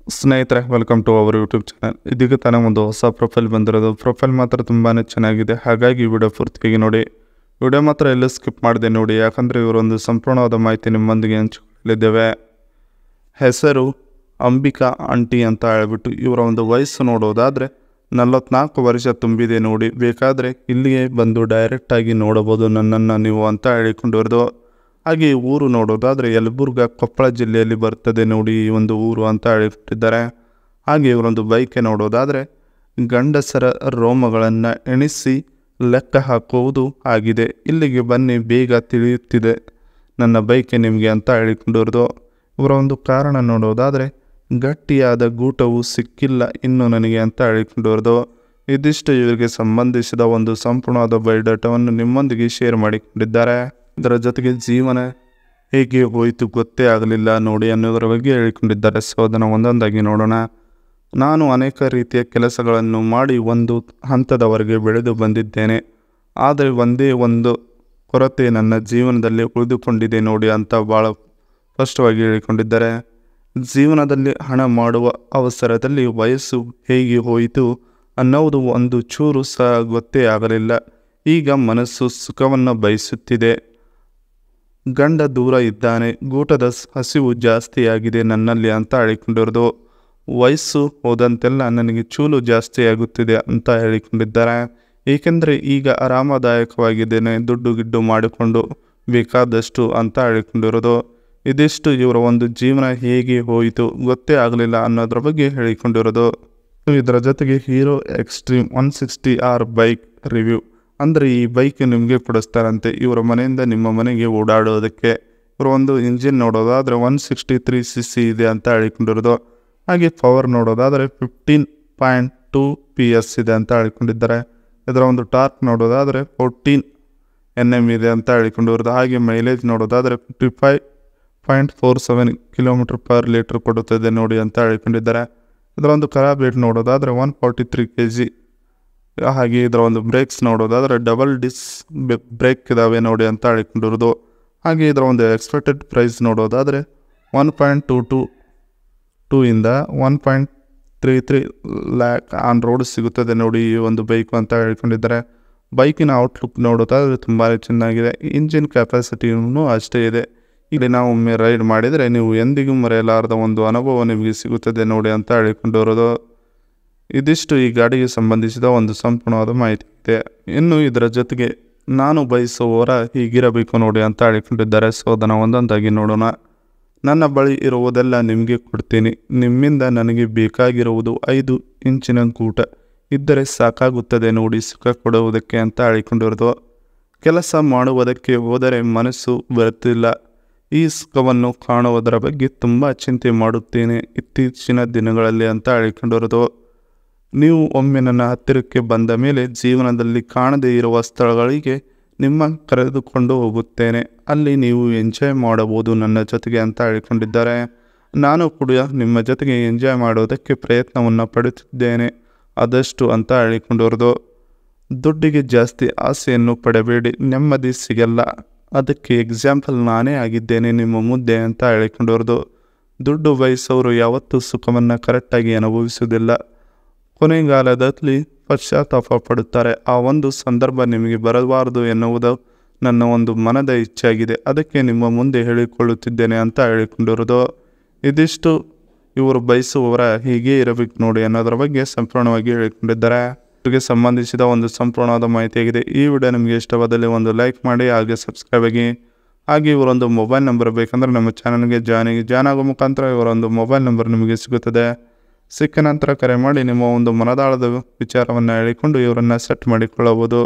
ಸ್ನೇಹಿತರೆ, welcome to our YouTube channel. ಇದೀಗ ತಾನೇ ಒಂದು ಹೊಸ ಪ್ರೊಫೈಲ್ ಬಂದಿರೋದು. ಪ್ರೊಫೈಲ್ ಮಾತ್ರ ತುಂಬಾ ಚೆನ್ನಾಗಿದೆ, ಹಾಗಾಗಿ ವಿಡಿಯೋ ಪೂರ್ತಿಯಾಗಿ ನೋಡಿ. ವಿಡಿಯೋ ಮಾತ್ರ ಎಲ್ಲೂ ಸ್ಕಿಪ್ ಮಾಡಿದೆ ನೋಡಿ, ಯಾಕಂದರೆ ಇವರೊಂದು ಸಂಪೂರ್ಣವಾದ ಮಾಹಿತಿ ನಿಮ್ಮೊಂದಿಗೆ ಹಂಚಿಕೊಳ್ಳಲಿದ್ದೇವೆ. ಹೆಸರು ಅಂಬಿಕಾ ಆಂಟಿ ಅಂತ ಹೇಳ್ಬಿಟ್ಟು ಇವರ ಒಂದು ವಯಸ್ಸು ನೋಡೋದಾದರೆ 44 ವರ್ಷ ತುಂಬಿದೆ ನೋಡಿ. ಬೇಕಾದರೆ ಇಲ್ಲಿಗೆ ಬಂದು ಡೈರೆಕ್ಟಾಗಿ ನೋಡಬಹುದು ನನ್ನನ್ನು ನೀವು ಅಂತ ಹೇಳಿಕೊಂಡಿರೋದು. ಹಾಗೆ ಈ ಊರು ನೋಡೋದಾದರೆ ಯಲಬುರ್ಗಾ, ಕೊಪ್ಪಳ ಜಿಲ್ಲೆಯಲ್ಲಿ ಬರ್ತದೆ ನೋಡಿ ಈ ಒಂದು ಊರು ಅಂತ ಹೇಳಿಕೊಂಡಿದ್ದಾರೆ. ಹಾಗೆ ಇವರೊಂದು ಬೈಕೆ ನೋಡೋದಾದರೆ ಗಂಡಸರ ರೋಮಗಳನ್ನು ಎಣಿಸಿ ಲೆಕ್ಕ ಹಾಕುವುದು ಆಗಿದೆ. ಇಲ್ಲಿಗೆ ಬನ್ನಿ, ಬೇಗ ತಿಳಿಯುತ್ತಿದೆ ನನ್ನ ಬೈಕೆ ನಿಮಗೆ ಅಂತ ಹೇಳಿಕೊಂಡಿರೋದು. ಇವರ ಒಂದು ಕಾರಣ ನೋಡೋದಾದರೆ ಗಟ್ಟಿಯಾದ ಗೂಟವು ಸಿಕ್ಕಿಲ್ಲ ಇನ್ನು ನನಗೆ ಅಂತ ಹೇಳಿಕೊಂಡಿರೋದು. ಇದಿಷ್ಟು ಇವರಿಗೆ ಸಂಬಂಧಿಸಿದ ಒಂದು ಸಂಪೂರ್ಣವಾದ ಬಯೋಡಾಟಾವನ್ನು ನಿಮ್ಮೊಂದಿಗೆ ಶೇರ್ ಮಾಡಿಕೊಂಡಿದ್ದಾರೆ. ಇದರ ಜೊತೆಗೆ ಜೀವನ ಹೇಗೆ ಹೋಯಿತು ಗೊತ್ತೇ ಆಗಲಿಲ್ಲ ನೋಡಿ ಅನ್ನೋದರ ಬಗ್ಗೆ ಹೇಳಿಕೊಂಡಿದ್ದಾರೆ. ಸೊ ಅದನ್ನು ಒಂದೊಂದಾಗಿ ನೋಡೋಣ. ನಾನು ಅನೇಕ ರೀತಿಯ ಕೆಲಸಗಳನ್ನು ಮಾಡಿ ಒಂದು ಹಂತದವರೆಗೆ ಬೆಳೆದು ಬಂದಿದ್ದೇನೆ, ಆದರೆ ಒಂದೇ ಒಂದು ಕೊರತೆ ನನ್ನ ಜೀವನದಲ್ಲಿ ಉಳಿದುಕೊಂಡಿದೆ ನೋಡಿ ಅಂತ ಭಾಳ ಸ್ಪಷ್ಟವಾಗಿ ಹೇಳಿಕೊಂಡಿದ್ದಾರೆ. ಜೀವನದಲ್ಲಿ ಹಣ ಮಾಡುವ ಅವಸರದಲ್ಲಿ ವಯಸ್ಸು ಹೇಗೆ ಹೋಯಿತು ಅನ್ನೋದು ಒಂದು ಚೂರು ಸಹ ಗೊತ್ತೇ ಆಗಲಿಲ್ಲ. ಈಗ ಮನಸ್ಸು ಸುಖವನ್ನು ಬಯಸುತ್ತಿದೆ. ಗಂಡ ದೂರ ಇದ್ದಾನೆ, ಗೂಟದ ಹಸಿವು ಜಾಸ್ತಿಯಾಗಿದೆ ನನ್ನಲ್ಲಿ ಅಂತ ಹೇಳಿಕೊಂಡಿರೋದು. ವಯಸ್ಸು ಹೋದಂತೆಲ್ಲ ನನಗೆ ಚೂಲು ಜಾಸ್ತಿಯಾಗುತ್ತಿದೆ ಅಂತ ಹೇಳಿಕೊಂಡಿದ್ದಾರೆ. ಏಕೆಂದರೆ ಈಗ ಆರಾಮದಾಯಕವಾಗಿದ್ದೇನೆ, ದುಡ್ಡು ಗಿಡ್ಡು ಮಾಡಿಕೊಂಡು ಬೇಕಾದಷ್ಟು ಅಂತ ಹೇಳಿಕೊಂಡಿರೋದು. ಇದಿಷ್ಟು ಇವರ ಒಂದು ಜೀವನ ಹೇಗೆ ಹೋಯಿತು ಗೊತ್ತೇ ಆಗಲಿಲ್ಲ ಅನ್ನೋದ್ರ ಬಗ್ಗೆ ಹೇಳಿಕೊಂಡಿರೋದು. ಇದರ ಜೊತೆಗೆ hero extreme 160R bike review, ಅಂದರೆ ಈ ಬೈಕ್ ನಿಮಗೆ ಕೊಡಿಸ್ತಾರಂತೆ ಇವರ ಮನೆಯಿಂದ ನಿಮ್ಮ ಮನೆಗೆ ಓಡಾಡೋದಕ್ಕೆ. ಇವರ ಒಂದು ಇಂಜಿನ್ ನೋಡೋದಾದರೆ 163cc ಇದೆ ಅಂತ ಹೇಳಿಕೊಂಡಿರೋದು. ಹಾಗೆ ಪವರ್ ನೋಡೋದಾದರೆ 15.2 PS ಇದೆ ಅಂತ ಹೇಳಿಕೊಂಡಿದ್ದಾರೆ. ಇದರ ಒಂದು ಟಾರ್ಕ್ ನೋಡೋದಾದರೆ 14 Nm ಇದೆ ಅಂತ ಹೇಳಿಕೊಂಡಿರೋದು. ಹಾಗೆ ಮೈಲೇಜ್ ನೋಡೋದಾದರೆ 55.47 km/L ಕೊಡುತ್ತದೆ ನೋಡಿ ಅಂತ ಹೇಳಿಕೊಂಡಿದ್ದಾರೆ. ಇದರ ಒಂದು ಖರಾಬ್ ರೇಟ್ ನೋಡೋದಾದರೆ 143 kg. ಹಾಗೆ ಇದರ ಒಂದು ಬ್ರೇಕ್ಸ್ ನೋಡೋದಾದರೆ ಡಬಲ್ ಡಿಸ್ಕ್ ಬ್ರೇಕ್ ಇದಾವೆ ನೋಡಿ ಅಂತ ಹೇಳಿಕೊಂಡಿರೋದು. ಹಾಗೆ ಇದರ ಒಂದು ಎಕ್ಸ್ಪೆಕ್ಟೆಡ್ ಪ್ರೈಸ್ ನೋಡೋದಾದರೆ 1.22 ಇಂದ 1.33 ಲ್ಯಾಕ್ ಆನ್ ರೋಡ್ ಸಿಗುತ್ತದೆ ನೋಡಿ ಈ ಒಂದು ಬೈಕು ಅಂತ ಹೇಳ್ಕೊಂಡಿದ್ದಾರೆ. ಬೈಕಿನ ಔಟ್ಲುಕ್ ನೋಡೋದಾದರೆ ತುಂಬಾ ಚೆನ್ನಾಗಿದೆ. ಇಂಜಿನ್ ಕೆಪಾಸಿಟಿಯೂ ಅಷ್ಟೇ ಇದೆ. ಇಲ್ಲಿ ನಾವು ಒಮ್ಮೆ ರೈಡ್ ಮಾಡಿದರೆ ನೀವು ಎಂದಿಗೂ ಮರೆಯಲಾರದ ಒಂದು ಅನುಭವ ನಿಮಗೆ ಸಿಗುತ್ತದೆ ನೋಡಿ ಅಂತ ಹೇಳಿಕೊಂಡಿರೋದು. ಇದಿಷ್ಟು ಈ ಗಾಡಿಗೆ ಸಂಬಂಧಿಸಿದ ಒಂದು ಸಂಪೂರ್ಣವಾದ ಮಾಹಿತಿ ಇದೆ. ಇನ್ನು ಇದರ ಜೊತೆಗೆ ನಾನು ಬಯಸುವವರ ಹೀಗಿರಬೇಕು ನೋಡಿ ಅಂತ ಹೇಳಿಕೊಂಡಿದ್ದಾರೆ. ಸೊ ಅದನ್ನು ಒಂದೊಂದಾಗಿ ನೋಡೋಣ. ನನ್ನ ಬಳಿ ಇರುವುದೆಲ್ಲ ನಿಮಗೆ ಕೊಡ್ತೀನಿ, ನಿಮ್ಮಿಂದ ನನಗೆ ಬೇಕಾಗಿರುವುದು 5 ಇಂಚಿನ ಗೂಟ ಇದ್ದರೆ ಸಾಕಾಗುತ್ತದೆ ನೋಡಿ ಸುಖ ಕೊಡುವುದಕ್ಕೆ ಅಂತ ಹೇಳಿಕೊಂಡಿರೋದು. ಕೆಲಸ ಮಾಡುವುದಕ್ಕೆ ಹೋದರೆ ಮನಸ್ಸು ಬರುತ್ತಿಲ್ಲ. ಈ ಸುಖವನ್ನು ಕಾಣುವುದರ ಬಗ್ಗೆ ತುಂಬ ಚಿಂತೆ ಮಾಡುತ್ತೇನೆ ಇತ್ತೀಚಿನ ದಿನಗಳಲ್ಲಿ ಅಂತ ಹೇಳಿಕೊಂಡಿರೋದು. ನೀವು ಒಮ್ಮೆ ನನ್ನ ಹತ್ತಿರಕ್ಕೆ ಬಂದ ಮೇಲೆ ಜೀವನದಲ್ಲಿ ಕಾಣದೇ ಇರುವ ಸ್ಥಳಗಳಿಗೆ ನಿಮ್ಮ ಕರೆದುಕೊಂಡು ಹೋಗುತ್ತೇನೆ, ಅಲ್ಲಿ ನೀವು ಎಂಜಾಯ್ ಮಾಡಬಹುದು ನನ್ನ ಜೊತೆಗೆ ಅಂತ ಹೇಳಿಕೊಂಡಿದ್ದಾರೆ. ನಾನು ಕೂಡ ನಿಮ್ಮ ಜೊತೆಗೆ ಎಂಜಾಯ್ ಮಾಡೋದಕ್ಕೆ ಪ್ರಯತ್ನವನ್ನು ಪಡುತ್ತಿದ್ದೇನೆ ಆದಷ್ಟು ಅಂತ ಹೇಳಿಕೊಂಡಿರೋದು. ದುಡ್ಡಿಗೆ ಜಾಸ್ತಿ ಆಸೆಯನ್ನು ಪಡಬೇಡಿ, ನೆಮ್ಮದಿ ಸಿಗಲ್ಲ, ಅದಕ್ಕೆ ಎಕ್ಸಾಂಪಲ್ ನಾನೇ ಆಗಿದ್ದೇನೆ ನಿಮ್ಮ ಮುಂದೆ ಅಂತ ಹೇಳಿಕೊಂಡಿರೋದು. ದುಡ್ಡು ಬಯಸೋರು ಯಾವತ್ತೂ ಸುಖವನ್ನು ಕರೆಕ್ಟಾಗಿ ಅನುಭವಿಸುವುದಿಲ್ಲ, ಕೊನೆಗಾಲದಲ್ಲಿ ಪಶ್ಚಾತ್ತಾಪ ಪಡುತ್ತಾರೆ. ಆ ಒಂದು ಸಂದರ್ಭ ನಿಮಗೆ ಬರಬಾರದು ಎನ್ನುವುದು ನನ್ನ ಒಂದು ಮನದ ಇಚ್ಛೆಯಾಗಿದೆ, ಅದಕ್ಕೆ ನಿಮ್ಮ ಮುಂದೆ ಹೇಳಿಕೊಳ್ಳುತ್ತಿದ್ದೇನೆ ಅಂತ ಹೇಳಿಕೊಂಡಿರೋದು. ಇದಿಷ್ಟು ಇವರು ಬಯಸುವವರ ಹೀಗೆ ಇರಬೇಕು ನೋಡಿ ಅನ್ನೋದರ ಬಗ್ಗೆ ಸಂಪೂರ್ಣವಾಗಿ ಹೇಳಿಕೊಂಡಿದ್ದಾರೆ. ಇದಕ್ಕೆ ಸಂಬಂಧಿಸಿದ ಒಂದು ಸಂಪೂರ್ಣವಾದ ಮಾಹಿತಿಯಾಗಿದೆ. ಈ ವಿಡಿಯೋ ನಿಮಗೆ ಇಷ್ಟವಾದಲ್ಲಿ ಒಂದು ಲೈಕ್ ಮಾಡಿ, ಹಾಗೆ ಸಬ್ಸ್ಕ್ರೈಬ್ ಆಗಿ. ಹಾಗೆ ಇವರೊಂದು ಮೊಬೈಲ್ ನಂಬರ್ ಬೇಕಂದರೆ ನಮ್ಮ ಚಾನಲ್ಗೆ ಜಾಯ್ನ್ ಆಗೋ ಮುಖಾಂತರ ಇವರೊಂದು ಮೊಬೈಲ್ ನಂಬರ್ ನಿಮಗೆ ಸಿಗುತ್ತದೆ. ಸಿಕ್ಕ ನಂತರ ಕರೆ ಮಾಡಿ ನಿಮ್ಮ ಒಂದು ಮನದಾಳದ ವಿಚಾರವನ್ನು ಹೇಳಿಕೊಂಡು ಇವರನ್ನು ಸೆಟ್ ಮಾಡಿಕೊಳ್ಳಬಹುದು.